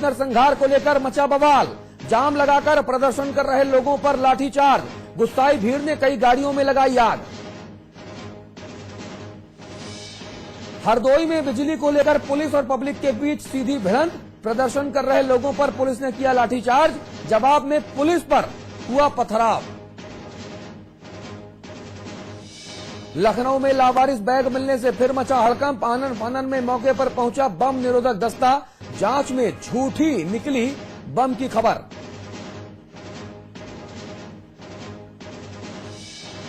नरसंहार को लेकर मचा बवाल, जाम लगाकर प्रदर्शन कर रहे लोगों पर लाठीचार्ज, गुस्साई भीड़ ने कई गाड़ियों में लगाई आग। हरदोई में बिजली को लेकर पुलिस और पब्लिक के बीच सीधी भिड़ंत, प्रदर्शन कर रहे लोगों पर पुलिस ने किया लाठीचार्ज, जवाब में पुलिस पर हुआ पथराव। लखनऊ में लावारिस बैग मिलने से फिर मचा हड़कंप, आनन फानन में मौके पर पहुंचा बम निरोधक दस्ता, जांच में झूठी निकली बम की खबर।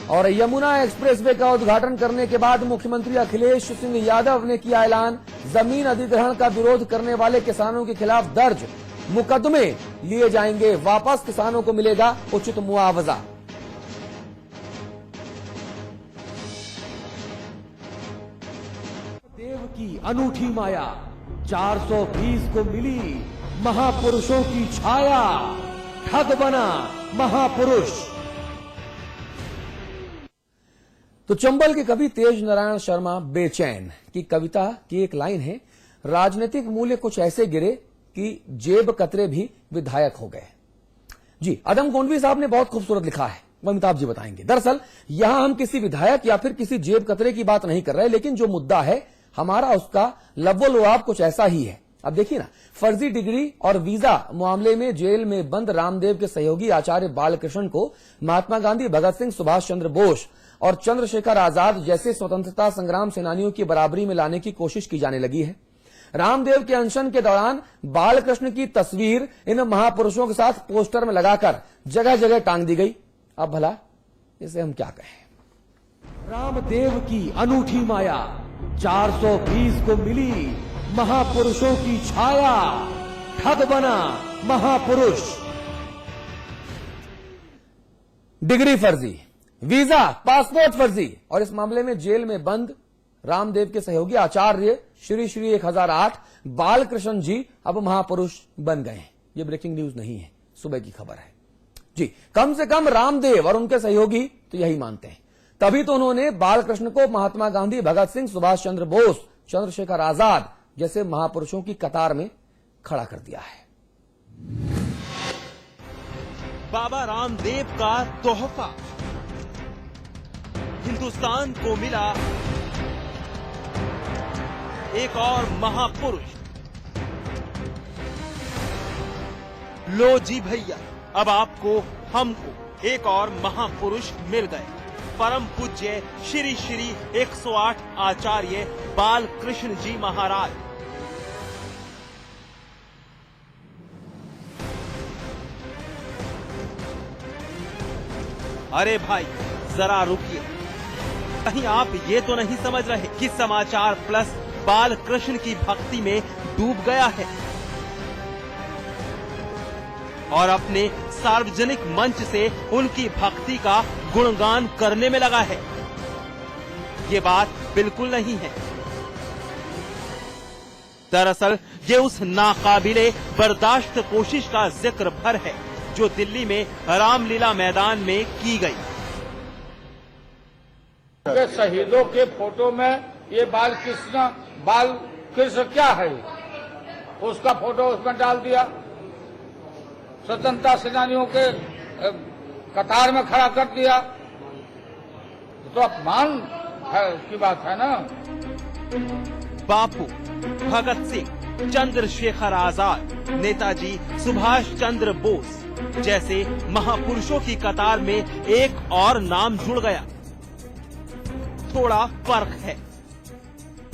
और यमुना एक्सप्रेसवे का उद्घाटन करने के बाद मुख्यमंत्री अखिलेश सिंह यादव ने किया ऐलान, जमीन अधिग्रहण का विरोध करने वाले किसानों के खिलाफ दर्ज मुकदमे लिए जाएंगे, वापस किसानों को मिलेगा उचित मुआवजा। देव की अनूठी माया, 420 को मिली महापुरुषों की छाया, ठग बना महापुरुष। तो चंबल के कवि तेज नारायण शर्मा बेचैन की कविता की एक लाइन है, राजनीतिक मूल्य कुछ ऐसे गिरे कि जेब कतरे भी विधायक हो गए। जी, अदम गोंडवी साहब ने बहुत खूबसूरत लिखा है, वो अमिताभ जी बताएंगे। दरअसल यहां हम किसी विधायक या फिर किसी जेब कतरे की बात नहीं कर रहे, लेकिन जो मुद्दा है हमारा उसका लव्वोलुआब कुछ ऐसा ही है। अब देखिए ना, फर्जी डिग्री और वीजा मामले में जेल में बंद रामदेव के सहयोगी आचार्य बालकृष्ण को महात्मा गांधी, भगत सिंह, सुभाष चंद्र बोस और चंद्रशेखर आजाद जैसे स्वतंत्रता संग्राम सेनानियों की बराबरी में लाने की कोशिश की जाने लगी है। रामदेव के अनशन के दौरान बालकृष्ण की तस्वीर इन महापुरुषों के साथ पोस्टर में लगाकर जगह जगह टांग दी गई। अब भला इसे हम क्या कहें। रामदेव की अनूठी माया, 420 को मिली महापुरुषों की छाया, ठग बना महापुरुष। डिग्री फर्जी, वीजा, पासपोर्ट फर्जी और इस मामले में जेल में बंद रामदेव के सहयोगी आचार्य श्री 1008 बालकृष्ण जी अब महापुरुष बन गए हैं। ये ब्रेकिंग न्यूज नहीं है, सुबह की खबर है जी। कम से कम रामदेव और उनके सहयोगी तो यही मानते हैं, तभी तो उन्होंने बालकृष्ण को महात्मा गांधी, भगत सिंह, सुभाष चंद्र बोस, चंद्रशेखर आजाद जैसे महापुरुषों की कतार में खड़ा कर दिया है। बाबा रामदेव का तोहफा हिंदुस्तान को मिला एक और महापुरुष। लो जी भैया, अब आपको, हमको एक और महापुरुष मिल गए। परम पूज्य श्री श्री 108 आचार्य बालकृष्ण जी महाराज। अरे भाई जरा रुकिए, कहीं आप ये तो नहीं समझ रहे कि समाचार प्लस बालकृष्ण की भक्ति में डूब गया है और अपने सार्वजनिक मंच से उनकी भक्ति का गुणगान करने में लगा है। ये बात बिल्कुल नहीं है। दरअसल ये उस नाकाबिले बर्दाश्त कोशिश का जिक्र भर है जो दिल्ली में रामलीला मैदान में की गई। शहीदों के फोटो में ये बालकृष्ण क्या है, उसका फोटो उसमें डाल दिया। स्वतंत्रता सेनानियों के कतार में खड़ा कर दिया, तो अपमान की बात है ना। बापू, भगत सिंह, चंद्रशेखर आजाद, नेताजी सुभाष चंद्र बोस जैसे महापुरुषों की कतार में एक और नाम जुड़ गया। थोड़ा फर्क है।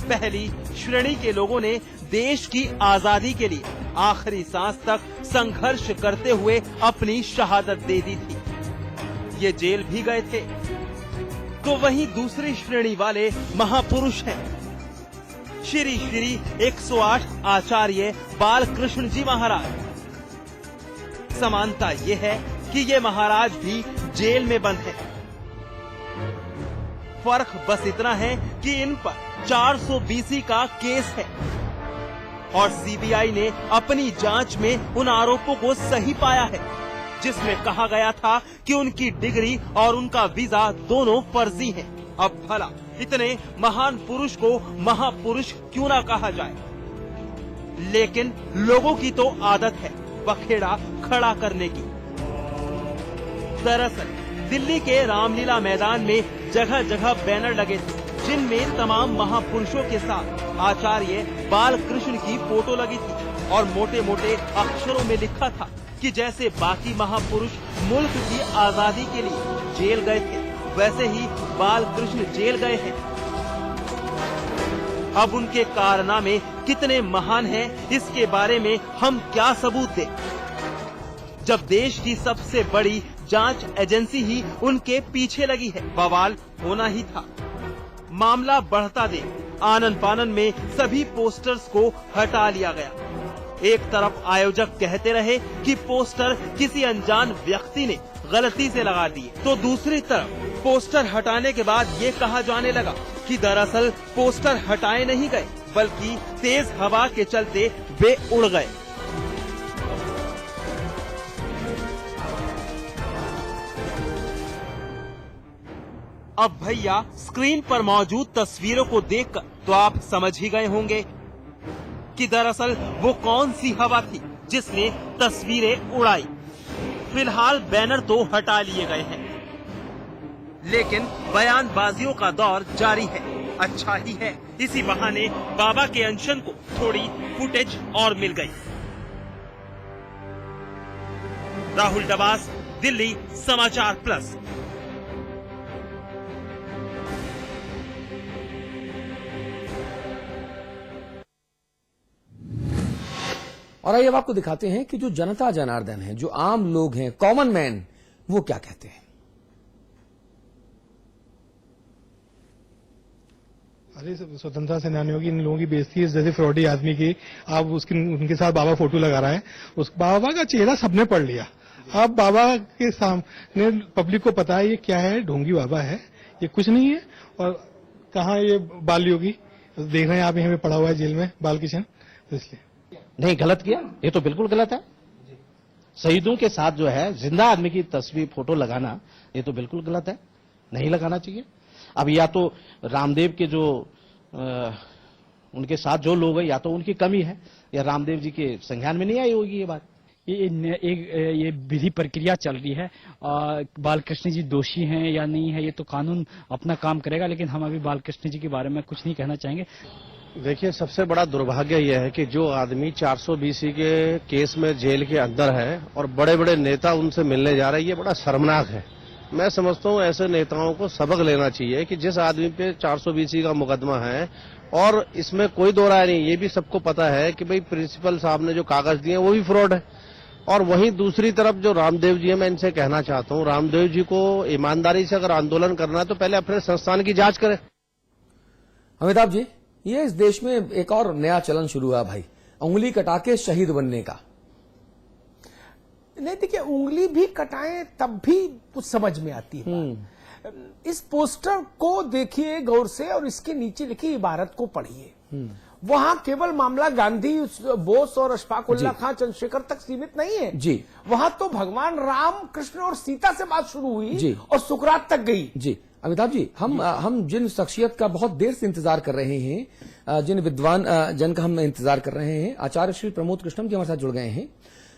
पहली श्रेणी के लोगों ने देश की आजादी के लिए आखिरी सांस तक संघर्ष करते हुए अपनी शहादत दे दी थी, ये जेल भी गए थे। तो वहीं दूसरी श्रेणी वाले महापुरुष हैं श्री श्री 108 आचार्य बालकृष्ण जी महाराज। समानता ये है कि ये महाराज भी जेल में बंद हैं। फर्क बस इतना है कि इन पर 420 का केस है और सीबीआई ने अपनी जांच में उन आरोपों को सही पाया है, जिसमें कहा गया था कि उनकी डिग्री और उनका वीजा दोनों फर्जी हैं। अब भला इतने महान पुरुष को महापुरुष क्यों ना कहा जाए। लेकिन लोगों की तो आदत है बखेड़ा खड़ा करने की। दरअसल दिल्ली के रामलीला मैदान में जगह जगह बैनर लगे थे जिनमें तमाम महापुरुषों के साथ आचार्य बालकृष्ण की फोटो लगी थी और मोटे मोटे अक्षरों में लिखा था कि जैसे बाकी महापुरुष मुल्क की आजादी के लिए जेल गए थे वैसे ही बालकृष्ण जेल गए हैं। अब उनके कारनामे कितने महान हैं, इसके बारे में हम क्या सबूत दें जब देश की सबसे बड़ी जांच एजेंसी ही उनके पीछे लगी है। बवाल होना ही था। मामला बढ़ता देख आनन फानन में सभी पोस्टर्स को हटा लिया गया। एक तरफ आयोजक कहते रहे कि पोस्टर किसी अनजान व्यक्ति ने गलती से लगा दिए, तो दूसरी तरफ पोस्टर हटाने के बाद ये कहा जाने लगा कि दरअसल पोस्टर हटाए नहीं गए बल्कि तेज हवा के चलते वे उड़ गए। अब भैया स्क्रीन पर मौजूद तस्वीरों को देखकर तो आप समझ ही गए होंगे कि दरअसल वो कौन सी हवा थी जिसने तस्वीरें उड़ाई। फिलहाल बैनर तो हटा लिए गए हैं लेकिन बयानबाजियों का दौर जारी है। अच्छा ही है, इसी बहाने बाबा के अनशन को थोड़ी फुटेज और मिल गई। राहुल डबास, दिल्ली समाचार प्लस। और आइए अब आपको दिखाते हैं कि जो जनता जनार्दन है, जो आम लोग हैं, कॉमन मैन, वो क्या कहते हैं। अरे स्वतंत्रता सेनानियों की इन लोगों की बेइज्जती है, जैसे फ्रॉडी आदमी की। आप उनके साथ बाबा फोटो लगा रहा है, उस बाबा का चेहरा सबने पढ़ लिया। अब बाबा के सामने पब्लिक को पता है ये क्या है, ढोंगी बाबा है, ये कुछ नहीं है। और कहाँ ये बाल योगी देख रहे हैं आप, यहाँ पे पड़ा हुआ है जेल में बालकृष्ण, इसलिए नहीं, गलत किया, ये तो बिल्कुल गलत है। शहीदों के साथ जो है जिंदा आदमी की तस्वीर फोटो लगाना, ये तो बिल्कुल गलत है, नहीं लगाना चाहिए। अब या तो रामदेव के जो उनके साथ जो लोग हैं, या तो उनकी कमी है या रामदेव जी के संज्ञान में नहीं आई होगी ये बात। ये विधि प्रक्रिया चल रही है। बालकृष्ण जी दोषी हैं या नहीं है, ये तो कानून अपना काम करेगा, लेकिन हम अभी बालकृष्ण जी के बारे में कुछ नहीं कहना चाहेंगे। देखिए, सबसे बड़ा दुर्भाग्य यह है कि जो आदमी 420 के केस में जेल के अंदर है और बड़े बड़े नेता उनसे मिलने जा रहे हैं, ये बड़ा शर्मनाक है। मैं समझता हूं ऐसे नेताओं को सबक लेना चाहिए कि जिस आदमी पे 420 का मुकदमा है, और इसमें कोई दो राय नहीं, ये भी सबको पता है कि भाई प्रिंसिपल साहब ने जो कागज दिए वो भी फ्रॉड है। और वहीं दूसरी तरफ जो रामदेव जी है, मैं इनसे कहना चाहता हूं, रामदेव जी को ईमानदारी से अगर आंदोलन करना है तो पहले अपने संस्थान की जांच करें। अमिताभ जी, ये इस देश में एक और नया चलन शुरू हुआ भाई, उंगली कटा के शहीद बनने का। नहीं, देखिए, उंगली भी कटाएं तब भी कुछ समझ में आती है। इस पोस्टर को देखिए गौर से और इसके नीचे लिखी इबारत को पढ़िए। वहां केवल मामला गांधी, बोस और अशफाक उल्लाह खां, चंद्रशेखर तक सीमित नहीं है जी। वहां तो भगवान राम, कृष्ण और सीता से बात शुरू हुई जी। और सुकरात तक गई जी। अमिताभ जी, हम जिन शख्सियत का बहुत देर से इंतजार कर रहे हैं, जिन विद्वान जन का हम इंतजार कर रहे हैं, आचार्य श्री प्रमोद कृष्णम जी हमारे साथ जुड़ गए हैं।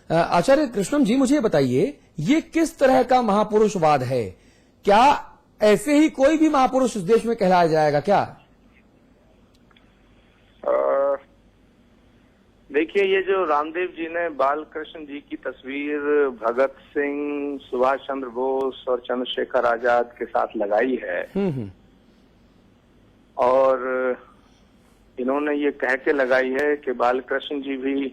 आचार्य कृष्णम जी, मुझे बताइए, ये किस तरह का महापुरुषवाद है? क्या ऐसे ही कोई भी महापुरुष इस देश में कहलाया जाएगा क्या? देखिए, ये जो रामदेव जी ने बालकृष्ण जी की तस्वीर भगत सिंह, सुभाष चंद्र बोस और चंद्रशेखर आजाद के साथ लगाई है, और इन्होंने ये कह के लगाई है कि बालकृष्ण जी भी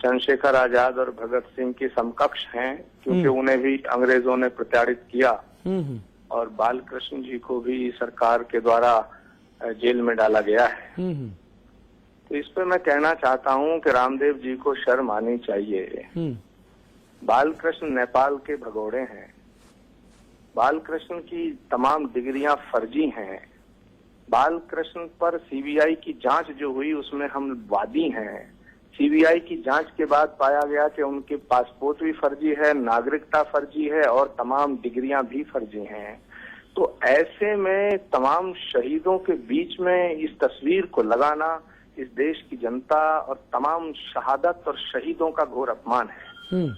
चंद्रशेखर आजाद और भगत सिंह के समकक्ष हैं, क्योंकि उन्हें भी अंग्रेजों ने प्रताड़ित किया और बालकृष्ण जी को भी सरकार के द्वारा जेल में डाला गया है। तो इस पे मैं कहना चाहता हूं कि रामदेव जी को शर्म आनी चाहिए। बालकृष्ण नेपाल के भगोड़े हैं। बालकृष्ण की तमाम डिग्रियां फर्जी हैं। बालकृष्ण पर सीबीआई की जांच जो हुई उसमें हम वादी हैं। सीबीआई की जांच के बाद पाया गया कि उनके पासपोर्ट भी फर्जी है, नागरिकता फर्जी है और तमाम डिग्रियां भी फर्जी हैं। तो ऐसे में तमाम शहीदों के बीच में इस तस्वीर को लगाना, इस देश की जनता और तमाम शहादत और शहीदों का घोर अपमान है।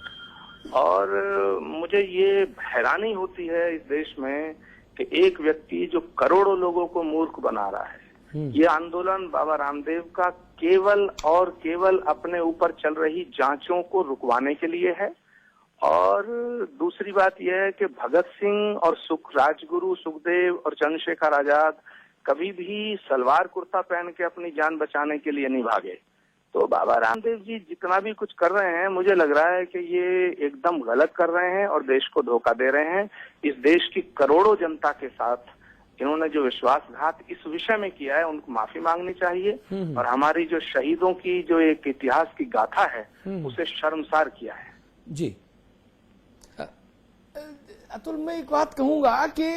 और मुझे ये हैरानी होती है इस देश में कि एक व्यक्ति जो करोड़ों लोगों को मूर्ख बना रहा है, ये आंदोलन बाबा रामदेव का केवल और केवल अपने ऊपर चल रही जांचों को रुकवाने के लिए है। और दूसरी बात यह है कि भगत सिंह और राजगुरु सुखदेव और चंद्रशेखर आजाद कभी भी सलवार कुर्ता पहन के अपनी जान बचाने के लिए नहीं भागे। तो बाबा रामदेव जी जितना भी कुछ कर रहे हैं, मुझे लग रहा है कि ये एकदम गलत कर रहे हैं और देश को धोखा दे रहे हैं। इस देश की करोड़ों जनता के साथ इन्होंने जो विश्वासघात इस विषय में किया है, उनको माफी मांगनी चाहिए और हमारी जो शहीदों की जो एक इतिहास की गाथा है उसे शर्मसार किया है। जी अतुल, मैं एक बात कहूंगा कि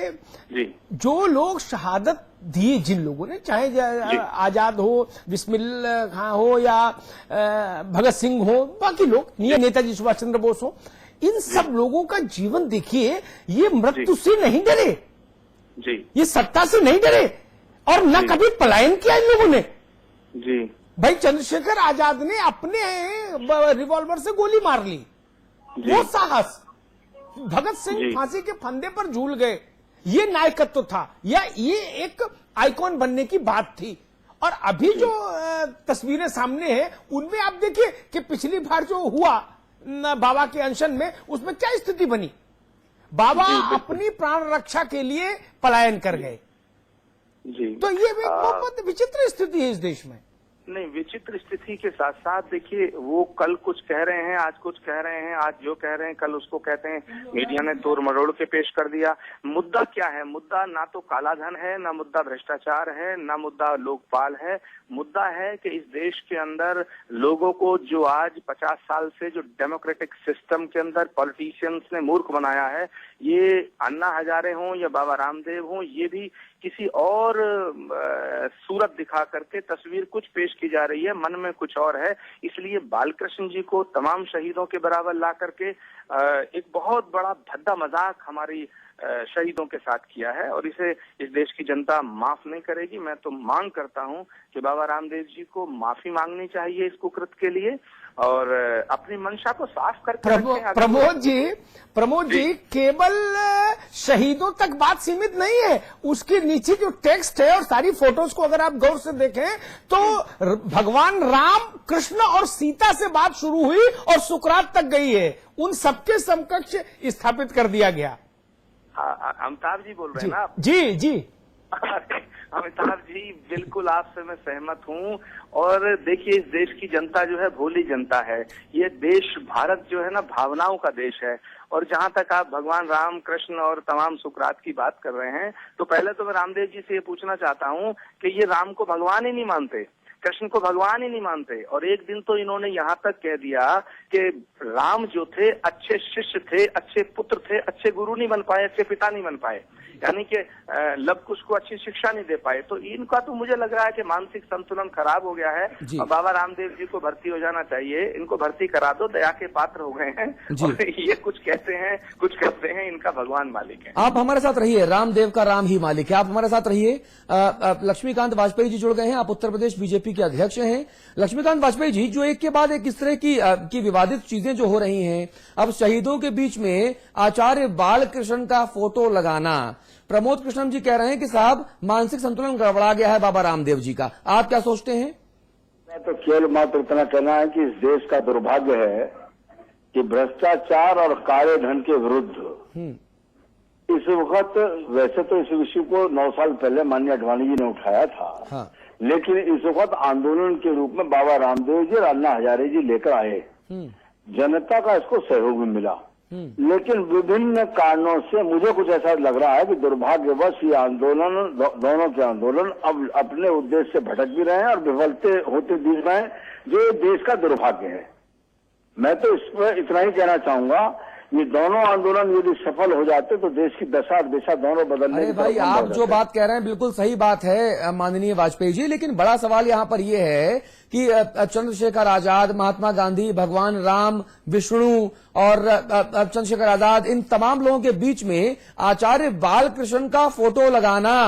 जी जो लोग शहादत दी, जिन लोगों ने, चाहे आजाद हो, बिस्मिल्लाह खां हो या भगत सिंह हो, बाकी लोग, नेताजी सुभाष चंद्र बोस हो, इन सब लोगों का जीवन देखिए। ये मृत्यु से नहीं डरे जी, ये सत्ता से नहीं डरे और न कभी पलायन किया इन लोगों ने। जी भाई चंद्रशेखर आजाद ने अपने रिवॉल्वर से गोली मार ली, वो साहस। भगत सिंह फांसी के फंदे पर झूल गए, ये नायकत्व था, या ये एक आइकॉन बनने की बात थी। और अभी जो तस्वीरें सामने हैं उनमें आप देखिए कि पिछली बार जो हुआ बाबा के अनशन में, उसमें क्या स्थिति बनी। बाबा अपनी प्राण रक्षा के लिए पलायन कर गए। जी तो ये बहुत विचित्र स्थिति है इस देश में। नहीं, विचित्र स्थिति के साथ साथ देखिए, वो कल कुछ कह रहे हैं, आज कुछ कह रहे हैं, आज जो कह रहे हैं कल उसको कहते हैं। मीडिया ने तोड़ मरोड़ के पेश कर दिया। मुद्दा क्या है? मुद्दा ना तो कालाधन है, ना मुद्दा भ्रष्टाचार है, ना मुद्दा लोकपाल है। मुद्दा है कि इस देश के अंदर लोगों को जो आज 50 साल से जो डेमोक्रेटिक सिस्टम के अंदर पॉलिटिशियंस ने मूर्ख बनाया है, ये अन्ना हजारे हों या बाबा रामदेव हों, ये भी किसी और सूरत दिखा करके तस्वीर कुछ पेश की जा रही है, मन में कुछ और है। इसलिए बालकृष्ण जी को तमाम शहीदों के बराबर ला करके एक बहुत बड़ा भद्दा मजाक हमारी शहीदों के साथ किया है और इसे इस देश की जनता माफ नहीं करेगी। मैं तो मांग करता हूं कि बाबा रामदेव जी को माफी मांगनी चाहिए इस कुकृत के लिए और अपनी मंशा को साफ करके प्रमोद जी केवल शहीदों तक बात सीमित नहीं है, उसके नीचे जो टेक्स्ट है और सारी फोटोज को अगर आप गौर से देखें तो भगवान राम, कृष्ण और सीता से बात शुरू हुई और सुकरात तक गई है। उन सबके समकक्ष स्थापित कर दिया गया। अमिताभ जी बोल रहे हैं ना आप? जी जी अमिताभ जी, बिल्कुल आपसे मैं सहमत हूं। और देखिए, इस देश की जनता जो है भोली जनता है। ये देश भारत जो है ना भावनाओं का देश है। और जहां तक आप भगवान राम, कृष्ण और तमाम सुकरात की बात कर रहे हैं, तो पहले तो मैं रामदेव जी से ये पूछना चाहता हूं कि ये राम को भगवान ही नहीं मानते, कृष्ण को भगवान ही नहीं मानते। और एक दिन तो इन्होंने यहाँ तक कह दिया कि राम जो थे अच्छे शिष्य थे, अच्छे पुत्र थे, अच्छे गुरु नहीं बन पाए, अच्छे पिता नहीं बन पाए, यानी कि लव कुश को अच्छी शिक्षा नहीं दे पाए। तो इनका तो मुझे लग रहा है कि मानसिक संतुलन खराब हो गया है और बाबा रामदेव जी को भर्ती हो जाना चाहिए। इनको भर्ती करा दो, दया के पात्र हो गए हैं और ये कुछ कहते हैं, कुछ करते हैं, इनका भगवान मालिक है। आप हमारे साथ रहिए, रामदेव का राम ही मालिक है। आप हमारे साथ रहिए। लक्ष्मीकांत वाजपेयी जी जुड़ गए हैं, आप उत्तर प्रदेश बीजेपी के अध्यक्ष हैं। लक्ष्मीकांत वाजपेयी जी, जो एक के बाद एक इस तरह की विवादित चीजें जो हो रही हैं, अब शहीदों के बीच में आचार्य बालकृष्ण का फोटो लगाना, प्रमोद कृष्णम जी कह रहे हैं कि साहब मानसिक संतुलन गड़बड़ा गया है बाबा रामदेव जी का, आप क्या सोचते हैं? मैं तो केवल मात्र इतना कहना है कि इस देश का दुर्भाग्य है कि भ्रष्टाचार और काले धन के विरुद्ध इस वक्त, वैसे तो इस विषय को 9 साल पहले माननीय अडवाणी जी ने उठाया था, हाँ। लेकिन इस वक्त आंदोलन के रूप में बाबा रामदेव जी और अन्ना हजारे जी लेकर आए, जनता का इसको सहयोग भी मिला। लेकिन विभिन्न कारणों से मुझे कुछ ऐसा लग रहा है कि दुर्भाग्यवश ये आंदोलन, दोनों के आंदोलन अब अपने उद्देश्य से भटक भी रहे हैं और विफलते होते दिख रहे हैं, जो देश का दुर्भाग्य है। मैं तो इस पर इतना ही कहना चाहूंगा, ये दोनों आंदोलन यदि सफल हो जाते तो देश की दशा दिशा दोनों बदलने। अरे भाई, आप जो बात कह रहे हैं बिल्कुल सही बात है माननीय वाजपेयी जी, लेकिन बड़ा सवाल यहाँ पर यह है कि चंद्रशेखर आजाद, महात्मा गांधी, भगवान राम, विष्णु और चंद्रशेखर आजाद, इन तमाम लोगों के बीच में आचार्य बालकृष्ण का फोटो लगाना,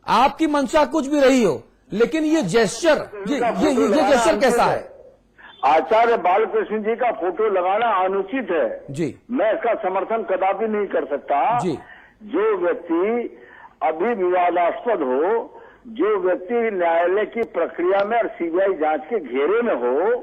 आपकी मंशा कुछ भी रही हो, लेकिन ये जेस्चर ये जेस्चर कैसा है? आचार्य बालकृष्ण जी का फोटो लगाना अनुचित है जी। मैं इसका समर्थन कदापि नहीं कर सकता जी। जो व्यक्ति अभी विवादास्पद हो, जो व्यक्ति न्यायालय की प्रक्रिया में और सीबीआई जांच के घेरे में हो,